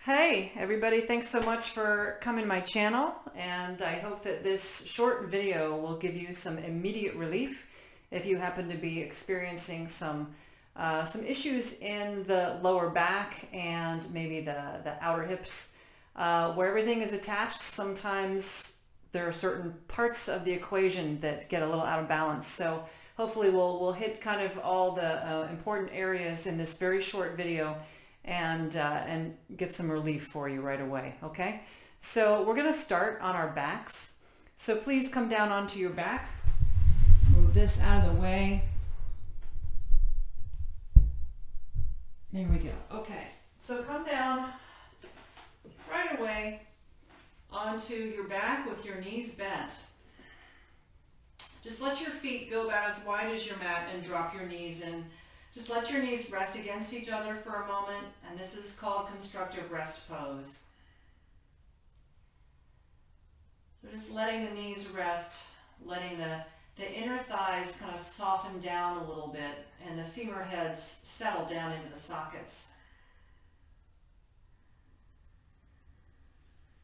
Hey everybody, thanks so much for coming to my channel, and I hope that this short video will give you some immediate relief if you happen to be experiencing some issues in the lower back and maybe the outer hips where everything is attached. Sometimes there are certain parts of the equation that get a little out of balance, so hopefully we'll hit kind of all the important areas in this very short video and get some relief for you right away, okay? So we're going to start on our backs. So please come down onto your back. Move this out of the way. There we go. Okay, so come down right away onto your back with your knees bent. Just let your feet go about as wide as your mat and drop your knees in. Just let your knees rest against each other for a moment, and this is called constructive rest pose. So just letting the knees rest, letting the inner thighs kind of soften down a little bit, and the femur heads settle down into the sockets.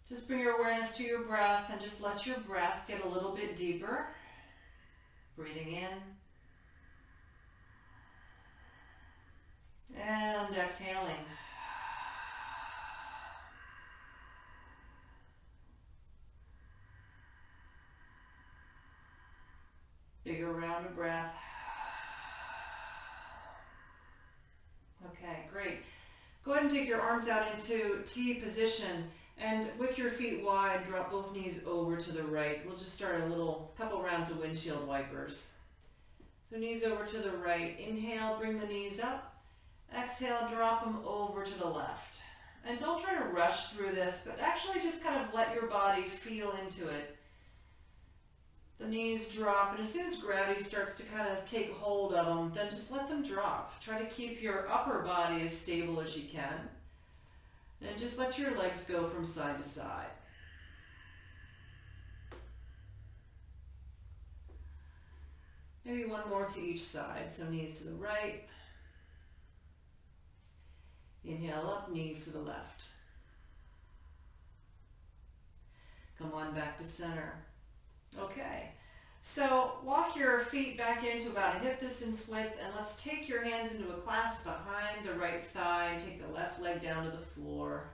Just bring your awareness to your breath and just let your breath get a little bit deeper. Breathing in. And exhaling. Bigger round of breath. Okay, great. Go ahead and take your arms out into T position, and with your feet wide, drop both knees over to the right. We'll just start a couple rounds of windshield wipers. So knees over to the right. Inhale, bring the knees up. Exhale, drop them over to the left. And don't try to rush through this, but actually just kind of let your body feel into it. The knees drop, and as soon as gravity starts to kind of take hold of them, then just let them drop. Try to keep your upper body as stable as you can. And just let your legs go from side to side. Maybe one more to each side, so knees to the right. Inhale up, knees to the left. Come on back to center. Okay, so walk your feet back into about a hip distance width, and let's take your hands into a clasp behind the right thigh. Take the left leg down to the floor.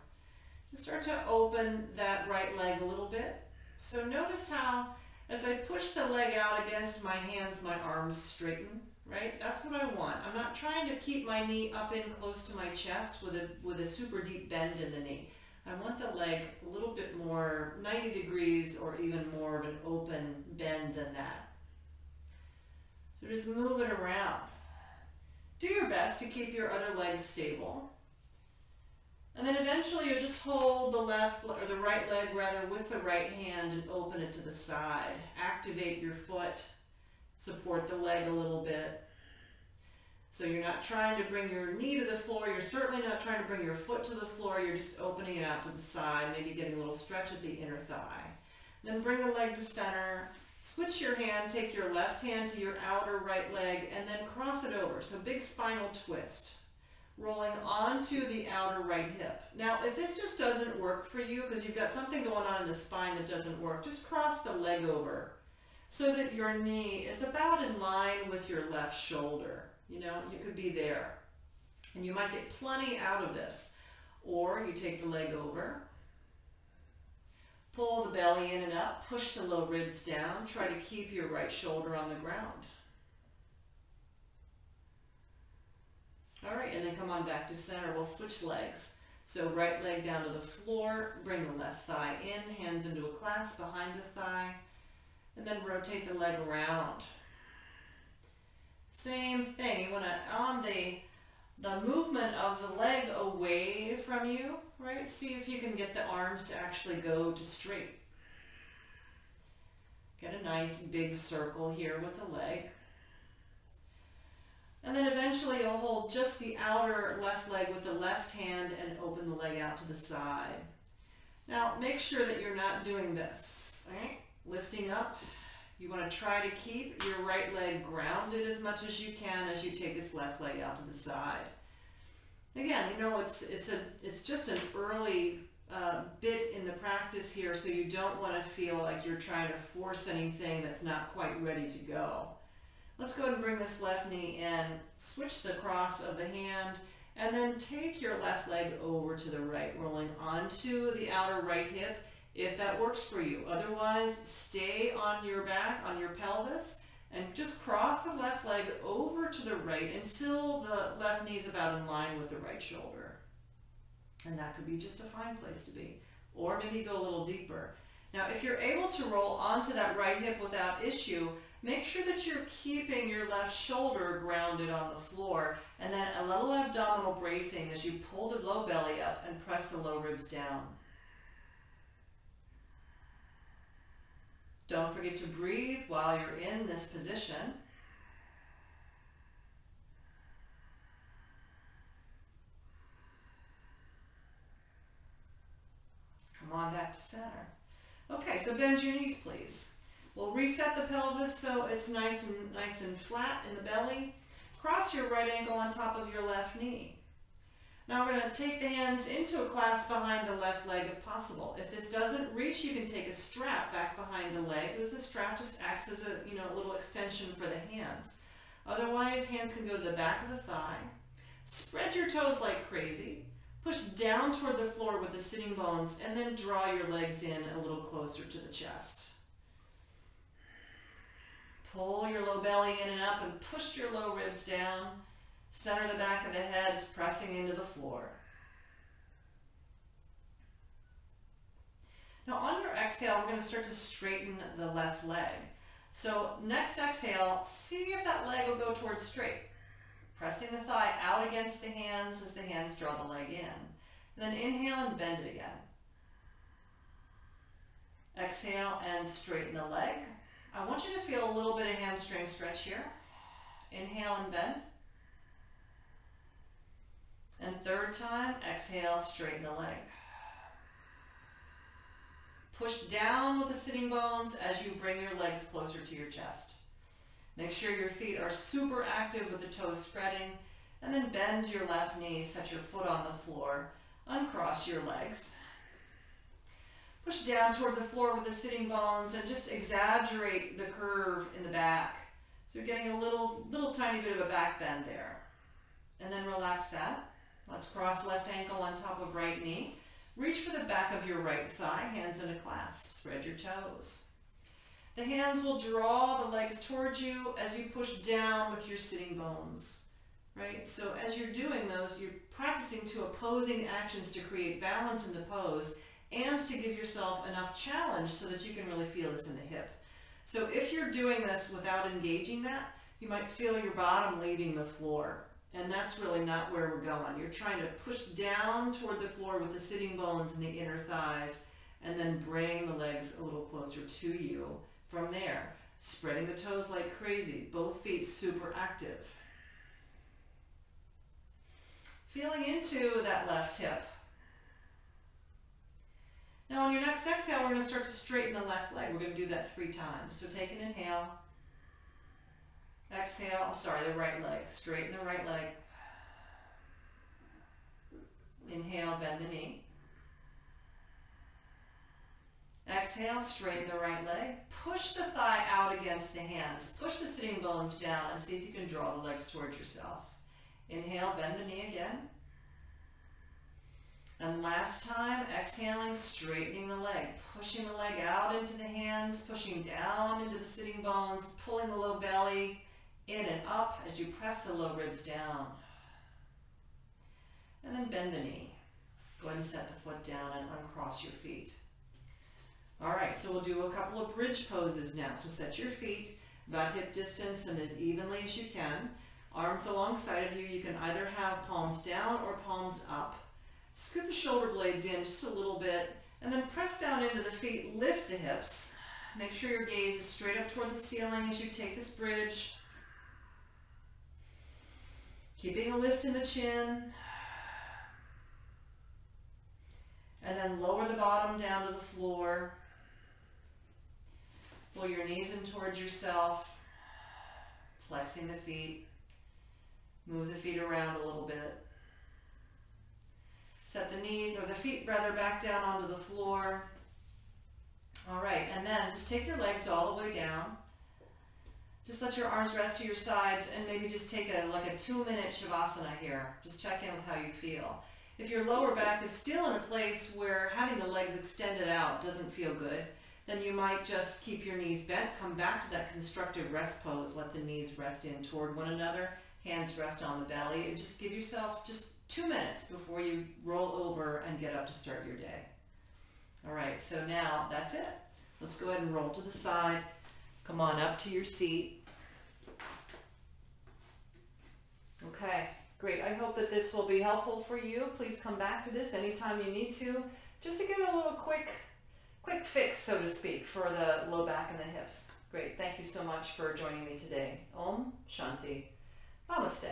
Just start to open that right leg a little bit. So notice how, as I push the leg out against my hands, my arms straighten. Right? That's what I want. I'm not trying to keep my knee up in close to my chest with a super deep bend in the knee. I want the leg a little bit more 90 degrees or even more of an open bend than that. So just move it around. Do your best to keep your other leg stable. And then eventually you'll just hold the right leg rather with the right hand and open it to the side. Activate your foot. Support the leg a little bit. So you're not trying to bring your knee to the floor. You're certainly not trying to bring your foot to the floor. You're just opening it out to the side, maybe getting a little stretch at the inner thigh. Then bring the leg to center. Switch your hand. Take your left hand to your outer right leg and then cross it over. So big spinal twist. Rolling onto the outer right hip. Now, if this just doesn't work for you because you've got something going on in the spine that doesn't work, just cross the leg over, so that your knee is about in line with your left shoulder. You know, you could be there. And you might get plenty out of this. Or you take the leg over, pull the belly in and up, push the low ribs down, try to keep your right shoulder on the ground. All right, and then come on back to center. We'll switch legs. So right leg down to the floor, bring the left thigh in, hands into a clasp behind the thigh. And then rotate the leg around. Same thing. You want to, on the movement of the leg away from you, right? See if you can get the arms to actually go to straight. Get a nice big circle here with the leg. And then eventually you'll hold just the outer left leg with the left hand and open the leg out to the side. Now make sure that you're not doing this, all right? Lifting up, you want to try to keep your right leg grounded as much as you can as you take this left leg out to the side. Again, you know, it's just an early bit in the practice here, so you don't want to feel like you're trying to force anything that's not quite ready to go. Let's go ahead and bring this left knee in, switch the cross of the hand, and then take your left leg over to the right, rolling onto the outer right hip if that works for you. Otherwise, stay on your back, on your pelvis, and just cross the left leg over to the right until the left knee is about in line with the right shoulder. And that could be just a fine place to be. Or maybe go a little deeper. Now, if you're able to roll onto that right hip without issue, make sure that you're keeping your left shoulder grounded on the floor, and then a little abdominal bracing as you pull the low belly up and press the low ribs down. Don't forget to breathe while you're in this position. Come on back to center. Okay, so bend your knees, please. We'll reset the pelvis so it's nice and flat in the belly. Cross your right ankle on top of your left knee. Now we're going to take the hands into a clasp behind the left leg if possible. If this doesn't reach, you can take a strap back behind the leg, because the strap just acts as a little extension for the hands. Otherwise, hands can go to the back of the thigh. Spread your toes like crazy. Push down toward the floor with the sitting bones, and then draw your legs in a little closer to the chest. Pull your low belly in and up and push your low ribs down. Center the back of the head, pressing into the floor. Now on your exhale, we're going to start to straighten the left leg. So next exhale, see if that leg will go towards straight. Pressing the thigh out against the hands as the hands draw the leg in. Then inhale and bend it again. Exhale and straighten the leg. I want you to feel a little bit of hamstring stretch here. Inhale and bend. And third time, exhale, straighten the leg. Push down with the sitting bones as you bring your legs closer to your chest. Make sure your feet are super active with the toes spreading, and then bend your left knee, set your foot on the floor, uncross your legs. Push down toward the floor with the sitting bones and just exaggerate the curve in the back. So you're getting a little tiny bit of a back bend there. And then relax that. Let's cross left ankle on top of right knee. Reach for the back of your right thigh, hands in a clasp. Spread your toes. The hands will draw the legs towards you as you push down with your sitting bones, right? So as you're doing those, you're practicing two opposing actions to create balance in the pose and to give yourself enough challenge so that you can really feel this in the hip. So if you're doing this without engaging that, you might feel your bottom leaving the floor. And that's really not where we're going. You're trying to push down toward the floor with the sitting bones and the inner thighs, and then bring the legs a little closer to you from there. Spreading the toes like crazy, both feet super active. Feeling into that left hip. Now on your next exhale, we're going to start to straighten the left leg. We're going to do that 3 times. So take an inhale. Exhale, the right leg. Straighten the right leg. Inhale, bend the knee. Exhale, straighten the right leg. Push the thigh out against the hands. Push the sitting bones down and see if you can draw the legs towards yourself. Inhale, bend the knee again. And last time, exhaling, straightening the leg. Pushing the leg out into the hands, pushing down into the sitting bones, pulling the low belly in and up as you press the low ribs down. And then bend the knee. Go ahead and set the foot down and uncross your feet. All right, so we'll do a couple of bridge poses now. So set your feet about hip distance and as evenly as you can. Arms alongside of you. You can either have palms down or palms up. Scoot the shoulder blades in just a little bit, and then press down into the feet, lift the hips. Make sure your gaze is straight up toward the ceiling as you take this bridge. Keeping a lift in the chin. And then lower the bottom down to the floor. Pull your knees in towards yourself, flexing the feet. Move the feet around a little bit. Set the knees, or the feet rather, back down onto the floor. All right, and then just take your legs all the way down. Just let your arms rest to your sides, and maybe just take like a 2-minute Shavasana here. Just check in with how you feel. If your lower back is still in a place where having the legs extended out doesn't feel good, then you might just keep your knees bent, come back to that constructive rest pose, let the knees rest in toward one another, hands rest on the belly, and just give yourself just 2 minutes before you roll over and get up to start your day. All right, so now that's it. Let's go ahead and roll to the side. Come on up to your seat. Okay, great. I hope that this will be helpful for you. Please come back to this anytime you need to, just to get a little quick fix, so to speak, for the low back and the hips. Great. Thank you so much for joining me today. Om Shanti. Namaste.